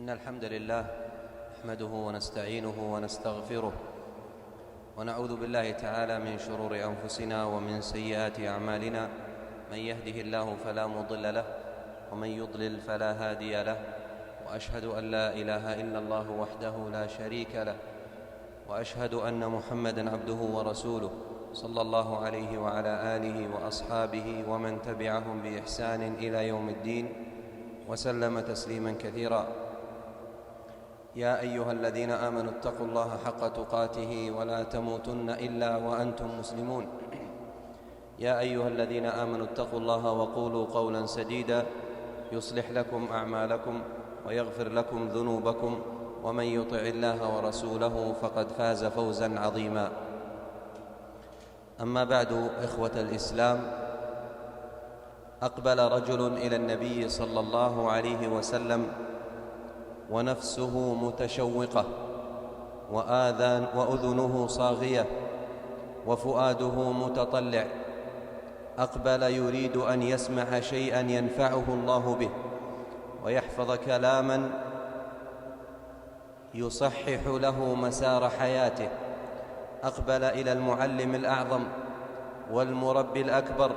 إن الحمد لله نحمده ونستعينه ونستغفره ونعوذ بالله تعالى من شرور أنفسنا ومن سيئات أعمالنا. من يهده الله فلا مضل له ومن يضلل فلا هادي له، وأشهد أن لا إله إلا الله وحده لا شريك له، وأشهد أن محمدًا عبده ورسوله صلى الله عليه وعلى آله وأصحابه ومن تبعهم بإحسان إلى يوم الدين وسلم تسليمًا كثيرا. يا أيها الذين آمنوا اتقوا الله حق تقاته ولا تموتن إلا وأنتم مسلمون. يا أيها الذين آمنوا اتقوا الله وقولوا قولا سديدا يصلح لكم أعمالكم ويغفر لكم ذنوبكم، ومن يطع الله ورسوله فقد فاز فوزا عظيما. أما بعد، إخوة الإسلام، أقبل رجل إلى النبي صلى الله عليه وسلم ونفسه متشوقة وأذنه صاغية وفؤاده متطلع. أقبل يريد أن يسمع شيئا ينفعه الله به ويحفظ كلاما يصحح له مسار حياته. أقبل إلى المعلم الأعظم والمربي الأكبر،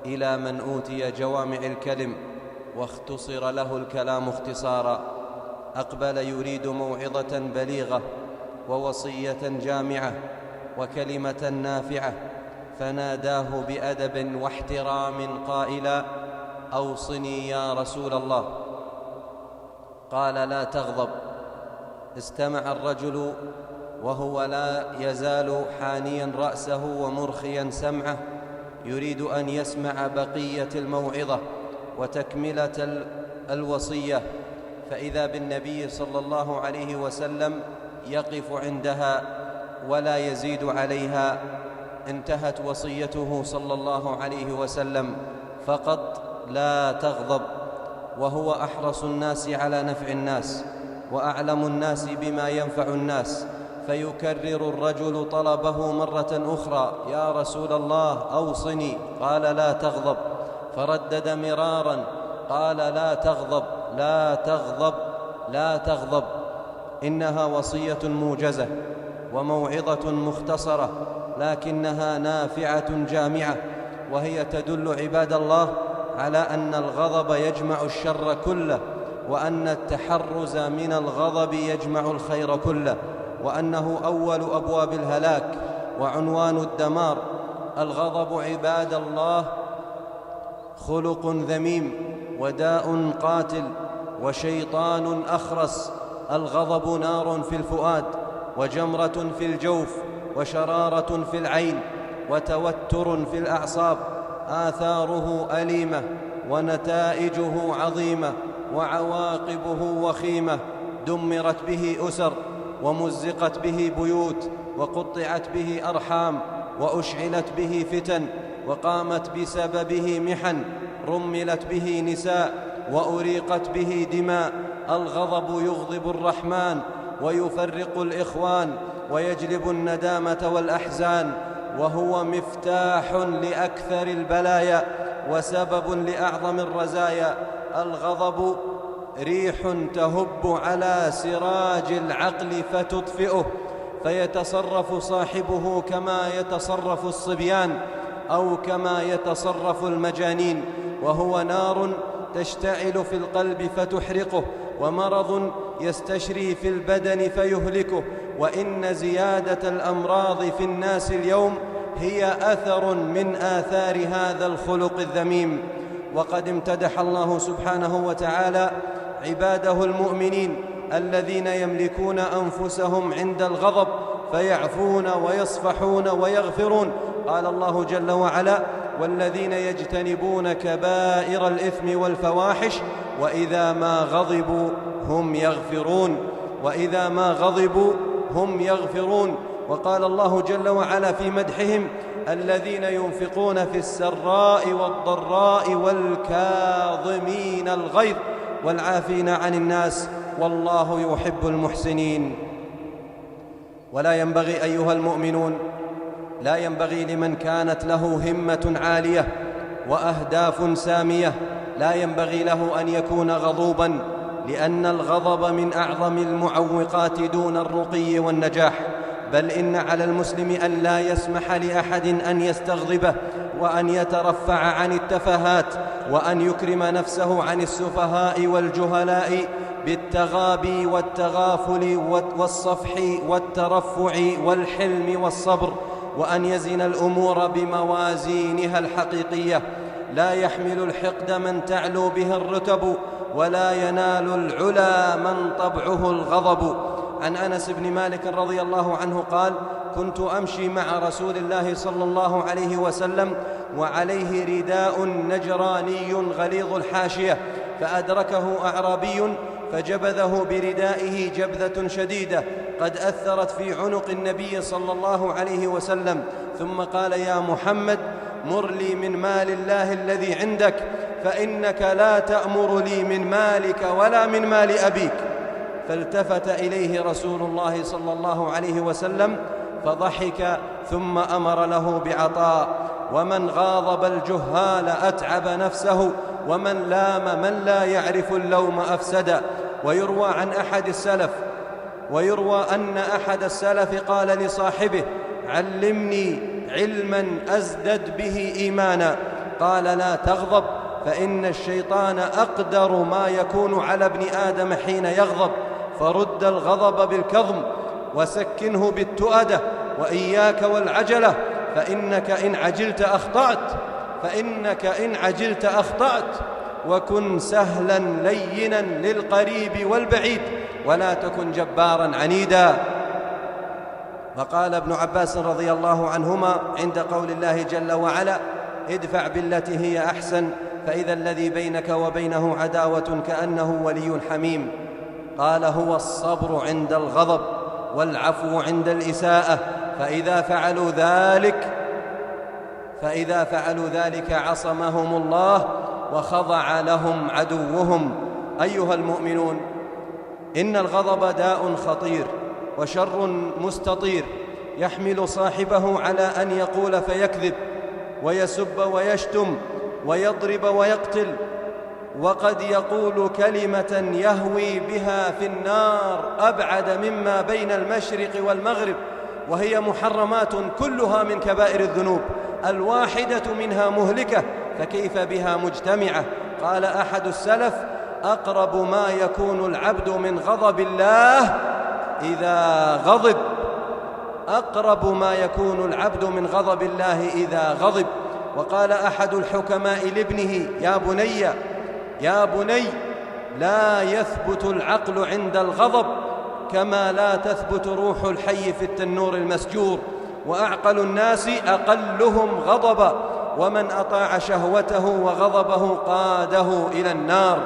إلى من أوتي جوامع الكلم واختصر له الكلام اختصارا. أقبل يريد موعظة بليغة ووصية جامعة وكلمة نافعة، فناداه بأدب واحترام قائلا: أوصني يا رسول الله. قال: لا تغضب. استمع الرجل وهو لا يزال حانيا رأسه ومرخيا سمعه، يريد أن يسمع بقية الموعظة وتكملة الوصية، فإذا بالنبي صلى الله عليه وسلم يقف عندها ولا يزيد عليها. انتهت وصيته صلى الله عليه وسلم فقط: لا تغضب. وهو أحرص الناس على نفع الناس وأعلم الناس بما ينفع الناس، فيكرر الرجل طلبه مرة أخرى: يا رسول الله أوصني. قال: لا تغضب. فردد مرارا: قال: لا تغضب، لا تغضب، لا تغضب. إنها وصية موجزة وموعظة مختصرة، لكنها نافعة جامعة، وهي تدل عباد الله على أن الغضب يجمع الشر كله، وأن التحرز من الغضب يجمع الخير كله، وأنه أول أبواب الهلاك وعنوان الدمار. الغضب عباد الله خلق ذميم وداء قاتل وشيطان أخرس. الغضب نار في الفؤاد وجمرة في الجوف وشرارة في العين وتوتر في الأعصاب. آثاره أليمة ونتائجه عظيمة وعواقبه وخيمة. دمرت به أسر ومزقت به بيوت وقطعت به أرحام وأشعلت به فتن وقامت بسببه محن. رملت به نساء وأريقت به دماء. الغضب يغضب الرحمن ويفرق الإخوان ويجلب الندامة والأحزان، وهو مفتاح لأكثر البلايا وسبب لأعظم الرزايا. الغضب ريح تهب على سراج العقل فتطفئه، فيتصرف صاحبه كما يتصرف الصبيان أو كما يتصرف المجانين. وهو نار تشتعل في القلب فتحرقه، ومرض يستشري في البدن فيهلكه. وإن زيادة الأمراض في الناس اليوم هي أثر من آثار هذا الخلق الذميم. وقد امتدح الله سبحانه وتعالى عباده المؤمنين الذين يملكون أنفسهم عند الغضب فيعفون ويصفحون ويغفرون. قال الله جل وعلا: والذين يجتنبون كبائر الإثم والفواحش وإذا ما غضبوا هم يغفرون، وإذا ما غضبوا هم يغفرون. وقال الله جل وعلا في مدحهم: الذين ينفقون في السراء والضراء والكاظمين الغيظ والعافين عن الناس والله يحب المحسنين. ولا ينبغي أيها المؤمنون، لا ينبغي لمن كانت له همة عالية وأهداف سامية، لا ينبغي له أن يكون غضوبا لأن الغضب من أعظم المعوقات دون الرقي والنجاح، بل إن على المسلم أن لا يسمح لأحد أن يستغضبه، وأن يترفع عن التفاهات، وأن يكرم نفسه عن السفهاء والجهلاء بالتغابي والتغافل والصفح والترفع والحلم والصبر، وأن يزن الأمور بموازينها الحقيقية. لا يحمل الحقد من تعلو به الرتب، ولا ينال العلا من طبعه الغضب. عن أنس بن مالك رضي الله عنه قال: كنت أمشي مع رسول الله صلى الله عليه وسلم وعليه رداء نجراني غليظ الحاشية، فأدركه أعرابي فجبذه بردائه جبذة شديدة قد أثرت في عنق النبي صلى الله عليه وسلم، ثم قال: يا محمد، مر لي من مال الله الذي عندك، فإنك لا تأمر لي من مالك ولا من مال أبيك. فالتفت إليه رسول الله صلى الله عليه وسلم فضحك، ثم أمر له بعطاء. ومن غاضب الجهال أتعب نفسه، ومن لام من لا يعرف اللوم أفسد. ويروى أن أحد السلف قال لصاحبه: علمني علما أزدد به إيمانا. قال: لا تغضب، فإن الشيطان أقدر ما يكون على ابن آدم حين يغضب، فرد الغضب بالكظم وسكنه بالتؤدة، وإياك والعجلة، فإنك إن عجلت أخطأت، وكن سهلا لينا للقريب والبعيد، ولا تكن جبارا عنيدا. وقال ابن عباس رضي الله عنهما عند قول الله جل وعلا: ادفع بالتي هي أحسن، فإذا الذي بينك وبينه عداوة كأنه ولي حميم. قال: هو الصبر عند الغضب، والعفو عند الإساءة، فإذا فعلوا ذلك عصمهم الله وخضع لهم عدوهم. أيها المؤمنون، إن الغضب داء خطير وشر مستطير، يحمل صاحبه على أن يقول فيكذب، ويسب ويشتم، ويضرب ويقتل، وقد يقول كلمة يهوي بها في النار أبعد مما بين المشرق والمغرب، وهي محرمات كلها من كبائر الذنوب، الواحدة منها مهلكة، فكيف بها مجتمعة؟ قال أحد السلف: أقرب ما يكون العبد من غضب الله إذا غضب. وقال أحد الحكماء لابنه: يا بني، لا يثبت العقل عند الغضب، كما لا تثبت روح الحي في التنور المسجور، وأعقل الناس أقلهم غضبا، ومن أطاع شهوته وغضبه قاده إلى النار.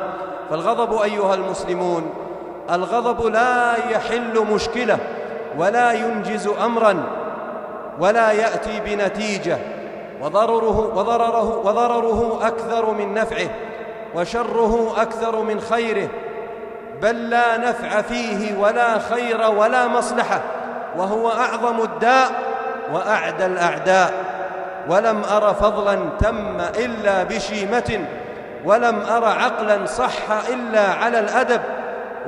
فالغضب أيها المسلمون، الغضب لا يحل مشكلة، ولا ينجز أمرا، ولا يأتي بنتيجة، وضرره أكثر من نفعه، وشره أكثر من خيره، بل لا نفع فيه ولا خير ولا مصلحة، وهو أعظم الداء وأعدى الأعداء. ولم أر فضلا تم إلا بشيمة، ولم أر عقلا صح إلا على الأدب،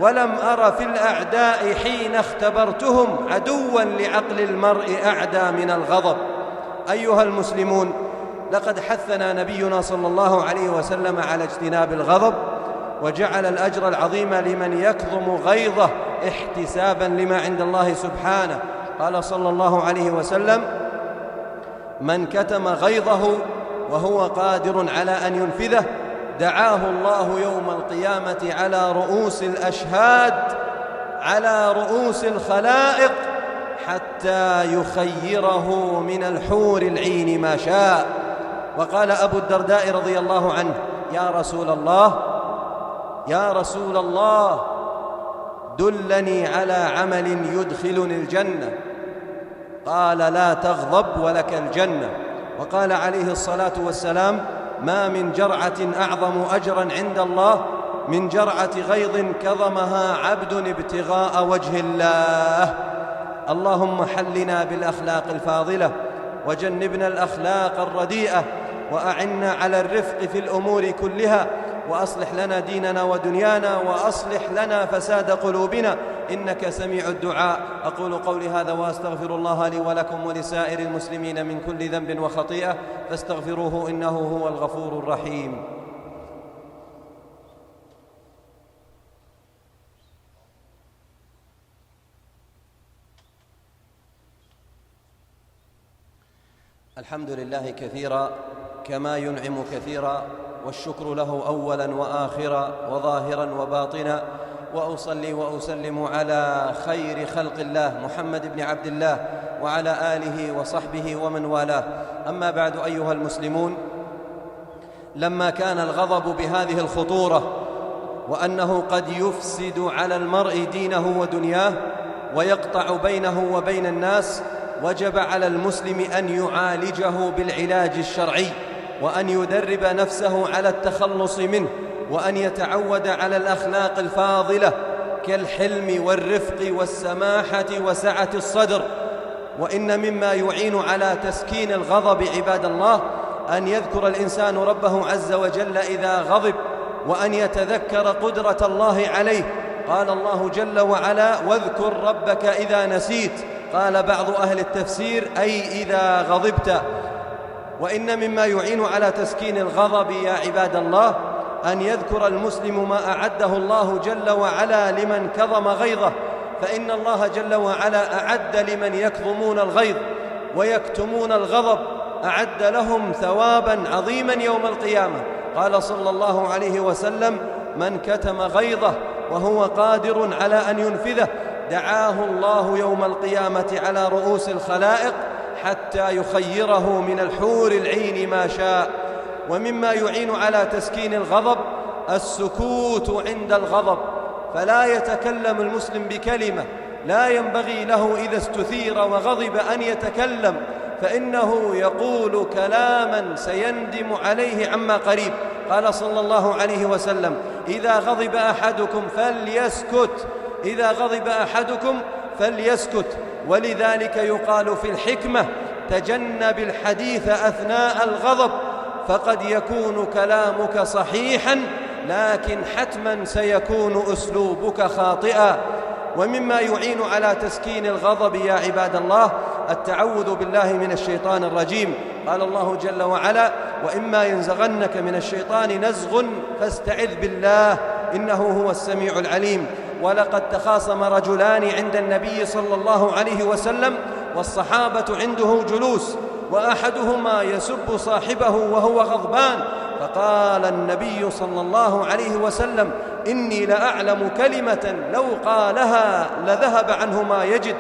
ولم أر في الأعداء حين اختبرتهم عدوا لعقل المرء أعدى من الغضب. أيها المسلمون، لقد حثنا نبينا صلى الله عليه وسلم على اجتناب الغضب، وجعل الأجر العظيم لمن يكظم غيظه احتسابا لما عند الله سبحانه. قال صلى الله عليه وسلم: من كتم غيظه وهو قادر على أن ينفذه دعاه الله يوم القيامة على رؤوس الأشهاد، على رؤوس الخلائق، حتى يخيره من الحور العين ما شاء. وقال أبو الدرداء رضي الله عنه: يا رسول الله، دلني على عمل يدخلني الجنة. قال: لا تغضب ولك الجنة. وقال عليه الصلاة والسلام: ما من جرعة أعظم أجرا عند الله من جرعة غيظ كظمها عبد ابتغاء وجه الله. اللهم حلنا بالأخلاق الفاضلة، وجنبنا الأخلاق الرديئة، وأعنا على الرفق في الأمور كلها، وأصلح لنا ديننا ودنيانا، وأصلح لنا فساد قلوبنا، إنك سميع الدعاء. أقول قولي هذا وأستغفر الله لي ولكم ولسائر المسلمين من كل ذنب وخطيئة، فاستغفروه إنه هو الغفور الرحيم. الحمد لله كثيرا كما ينعم كثيرا، والشكر له أولا وآخرا وظاهرا وباطنا، وأصلي وأسلم على خير خلق الله محمد بن عبد الله وعلى آله وصحبه ومن والاه. أما بعد أيها المسلمون، لما كان الغضب بهذه الخطورة وأنه قد يفسد على المرء دينه ودنياه ويقطع بينه وبين الناس، وجب على المسلم أن يعالجه بالعلاج الشرعي، وأن يدرب نفسه على التخلص منه، وأن يتعود على الأخلاق الفاضلة كالحلم والرفق والسماحة وسعة الصدر. وإن مما يعين على تسكين الغضب عباد الله أن يذكر الإنسان ربه عز وجل إذا غضب، وأن يتذكر قدرة الله عليه. قال الله جل وعلا: واذكر ربك إذا نسيت. قال بعض أهل التفسير: أي إذا غضبت. وإن مما يعين على تسكين الغضب يا عباد الله أن يذكر المسلم ما أعده الله جل وعلا لمن كظم غيظه، فإن الله جل وعلا أعد لمن يكظمون الغيظ ويكتمون الغضب أعد لهم ثوابا عظيما يوم القيامة. قال صلى الله عليه وسلم: من كتم غيظه وهو قادر على أن ينفذه دعاه الله يوم القيامة على رؤوس الخلائق حتى يخيره من الحور العين ما شاء. ومما يعين على تسكين الغضب السكوت عند الغضب، فلا يتكلم المسلم بكلمة، لا ينبغي له إذا استثير وغضب أن يتكلم، فإنه يقول كلاما سيندم عليه عما قريب. قال صلى الله عليه وسلم: إذا غضب أحدكم فليسكت، إذا غضب أحدكم فليسكت. ولذلك يقال في الحكمة: تجنب الحديث أثناء الغضب، فقد يكون كلامك صحيحا لكن حتما سيكون أسلوبك خاطئا. ومما يعين على تسكين الغضب يا عباد الله التعوذ بالله من الشيطان الرجيم. قال الله جل وعلا: وإما ينزغنك من الشيطان نزغ فاستعذ بالله إنه هو السميع العليم. ولقد تخاصم رجلان عند النبي صلى الله عليه وسلم والصحابة عنده جلوس، وأحدهما يسب صاحبه وهو غضبان، فقال النبي صلى الله عليه وسلم: إني لأعلم كلمة لو قالها لذهب عنه ما يجد،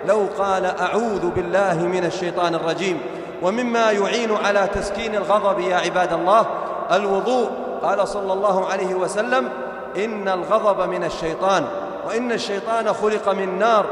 لو قال أعوذ بالله من الشيطان الرجيم. ومما يعين على تسكين الغضب يا عباد الله الوضوء. قال صلى الله عليه وسلم: إن الغضب من الشيطان، وإن الشيطان خلق من نار،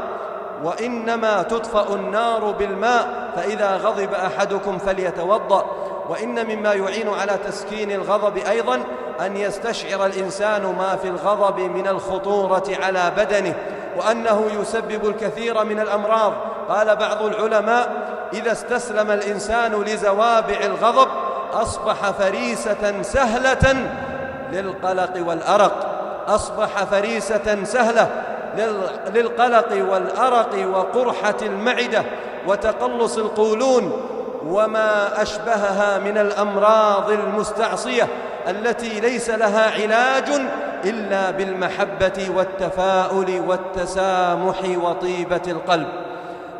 وإنما تطفأ النار بالماء، فإذا غضب أحدكم فليتوضأ. وإن مما يعين على تسكين الغضب أيضا أن يستشعر الإنسان ما في الغضب من الخطورة على بدنه، وأنه يسبب الكثير من الأمراض. قال بعض العلماء: إذا استسلم الإنسان لزوابع الغضب أصبح فريسة سهلة للقلق والأرق، أصبح فريسة سهلة للقلق والأرق وقرحة المعدة وتقلص القولون وما أشبهها من الأمراض المستعصية التي ليس لها علاج إلا بالمحبة والتفاؤل والتسامح وطيبة القلب.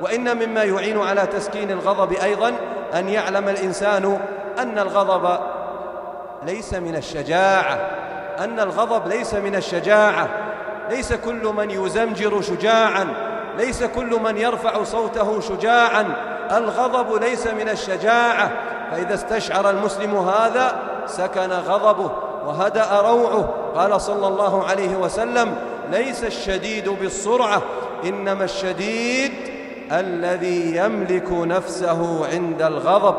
وإن مما يعين على تسكين الغضب أيضا أن يعلم الإنسان أن الغضب ليس من الشجاعة، أن الغضب ليس من الشجاعة. ليس كل من يزمجر شجاعا، ليس كل من يرفع صوته شجاعا. الغضب ليس من الشجاعة. فإذا استشعر المسلم هذا سكن غضبه وهدأ روعه. قال صلى الله عليه وسلم: ليس الشديد بالسرعة، إنما الشديد الذي يملك نفسه عند الغضب.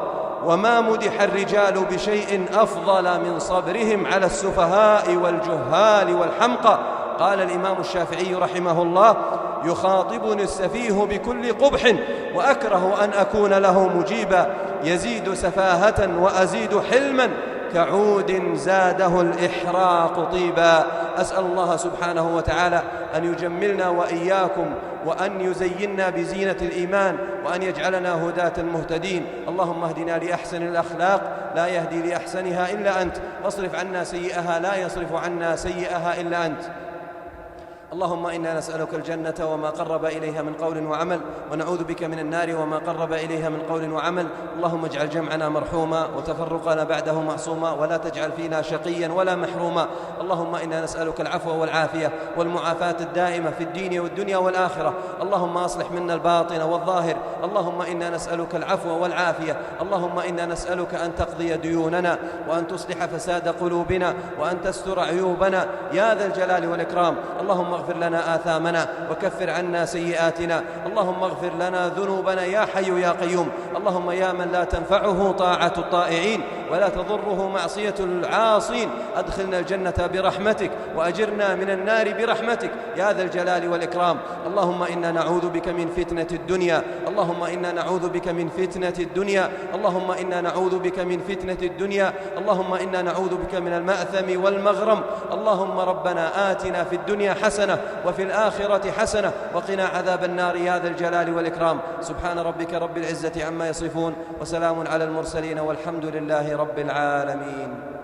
وما مدح الرجال بشيء أفضل من صبرهم على السفهاء والجهال والحمقى. قال الإمام الشافعي رحمه الله: يخاطبني السفيه بكل قبح وأكره أن أكون له مجيبا، يزيد سفاهة وأزيد حلما، كعود زاده الإحراق طيبا. أسأل الله سبحانه وتعالى أن يجملنا وإياكم وأن يزيننا بزينة الإيمان وأن يجعلنا هداة مهتدين. اللهم اهدنا لأحسن الأخلاق لا يهدي لأحسنها إلا أنت، واصرف عنا سيئها لا يصرف عنا سيئها إلا أنت. اللهم إنا نسألك الجنة وما قرب إليها من قول وعمل، ونعوذ بك من النار وما قرب إليها من قول وعمل. اللهم اجعل جمعنا مرحوما وتفرقنا بعده معصوما، ولا تجعل فينا شقيا ولا محروما. اللهم إنا نسألك العفو والعافية والمعافاة الدائمة في الدين والدنيا والآخرة. اللهم أصلح منا الباطن والظاهر. اللهم إنا نسألك العفو والعافية. اللهم إنا نسألك أن تقضي ديوننا، وأن تصلح فساد قلوبنا، وأن تستر عيوبنا يا ذا الجلال والإكرام. اللهم اغفر لنا آثامنا وكفر عنا سيئاتنا. اللهم اغفر لنا ذنوبنا يا حي يا قيوم. اللهم يا من لا تنفعه طاعة الطائعين ولا تضره معصية العاصين، أدخلنا الجنة برحمتك وأجرنا من النار برحمتك يا ذا الجلال والإكرام. اللهم إنا نعوذ بك من فتنة الدنيا. اللهم إنا نعوذ بك من فتنة الدنيا. اللهم إنا نعوذ بك من فتنة الدنيا. اللهم إنا نعوذ بك من المأثم والمغرم. اللهم ربنا آتنا في الدنيا حسنة وفي الآخرة حسنة وقنا عذاب النار يا ذا الجلال والإكرام. سبحان ربك رب العزة عما يصفون، وسلام على المرسلين، والحمد لله رب العالمين.